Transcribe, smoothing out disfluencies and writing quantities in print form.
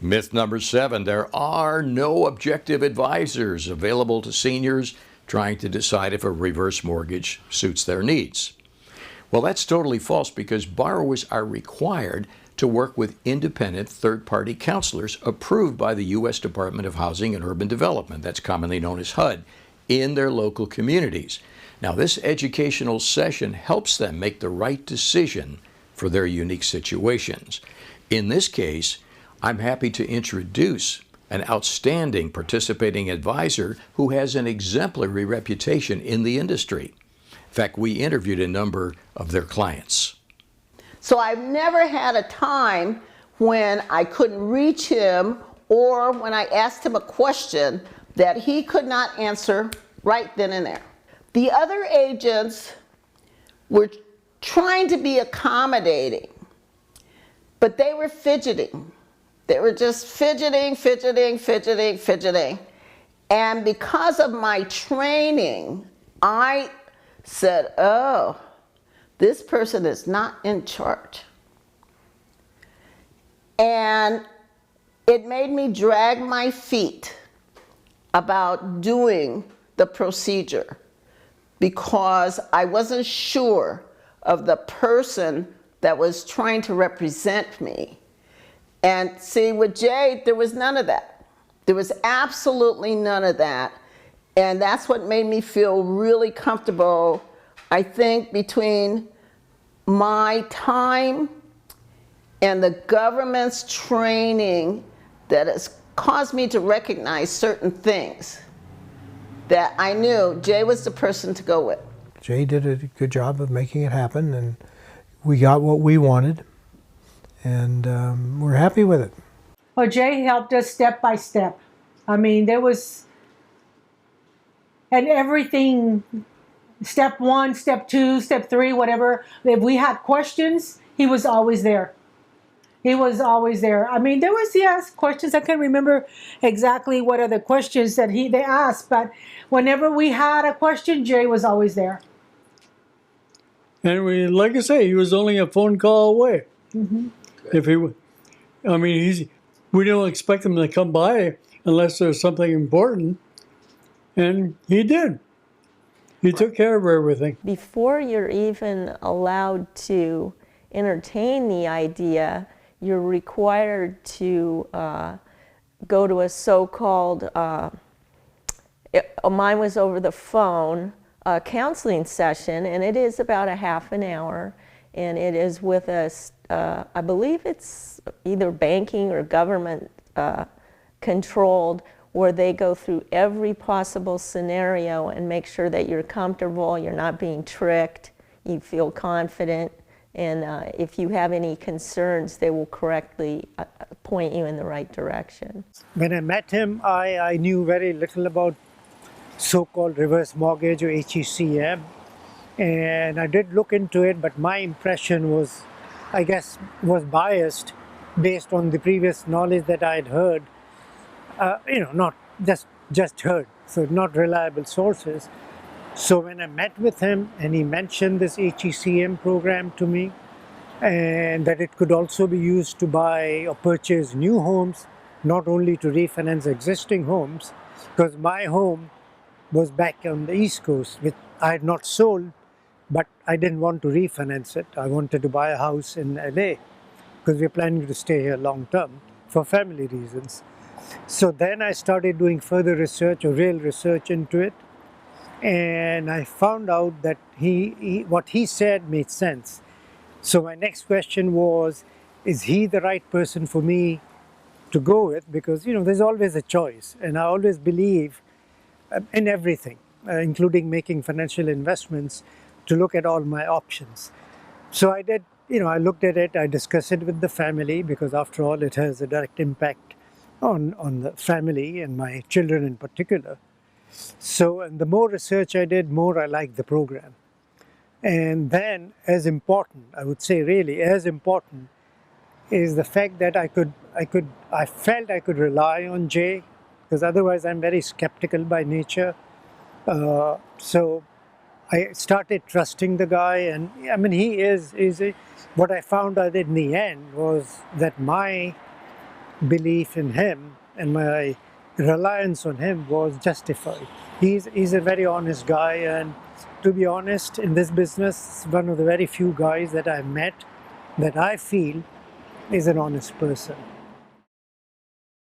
Myth number 7, there are no objective advisors available to seniors trying to decide if a reverse mortgage suits their needs. Well, that's totally false because borrowers are required to work with independent third-party counselors approved by the U.S. Department of Housing and Urban Development, that's commonly known as HUD, in their local communities. Now, this educational session helps them make the right decision for their unique situations. In this case, I'm happy to introduce an outstanding participating advisor who has an exemplary reputation in the industry. In fact, we interviewed a number of their clients. So I've never had a time when I couldn't reach him or when I asked him a question that he could not answer right then and there. The other agents were trying to be accommodating, but they were fidgeting. They were just fidgeting. And because of my training, I said, oh, this person is not in charge. And it made me drag my feet about doing the procedure because I wasn't sure of the person that was trying to represent me. And see, with Jay, there was none of that. There was absolutely none of that. And that's what made me feel really comfortable, I think, between my time and the government's training that has caused me to recognize certain things that I knew Jay was the person to go with. Jay did a good job of making it happen, and we got what we wanted, and we're happy with it. Well, Jay helped us step by step. I mean, there was, and everything, step 1, step 2, step 3, whatever. If we had questions, he was always there. He was always there. I mean, there was, yes, questions. I can't remember exactly what are the questions that they asked, but whenever we had a question, Jay was always there. And we, like I say, he was only a phone call away. Mm-hmm. If he, I mean, we don't expect him to come by unless there's something important, and he did. He took care of everything. Before you're even allowed to entertain the idea, you're required to go to a so-called, mine was over the phone, counseling session, and it is about a half an hour, and it is with I believe it's either banking or government controlled, where they go through every possible scenario and make sure that you're comfortable, you're not being tricked, you feel confident, and if you have any concerns, they will correctly point you in the right direction. When I met him, I knew very little about so-called reverse mortgage or HECM, and I did look into it, but my impression was, I guess, was biased based on the previous knowledge that I had heard. Not just heard, so not reliable sources. So when I met with him and he mentioned this HECM program to me, and that it could also be used to buy or purchase new homes, not only to refinance existing homes, because my home was back on the East Coast, which I had not sold, but I didn't want to refinance it. I wanted to buy a house in LA because we're planning to stay here long term for family reasons. So then I started doing further research, or real research into it, and I found out that what he said made sense. So my next question was, is he the right person for me to go with? Because, there's always a choice, and I always believe in everything, including making financial investments, to look at all my options. So I did, I looked at it, I discussed it with the family, because after all, it has a direct impact on the family and my children in particular. So, and the more research I did, more I liked the program. And then, as important, I would say really as important, is the fact that I felt I could rely on Jay, because otherwise I'm very skeptical by nature. So I started trusting the guy, and I mean, what I found out in the end was that my belief in him and my reliance on him was justified. He's a very honest guy, and to be honest, in this business, one of the very few guys that I've met that I feel is an honest person.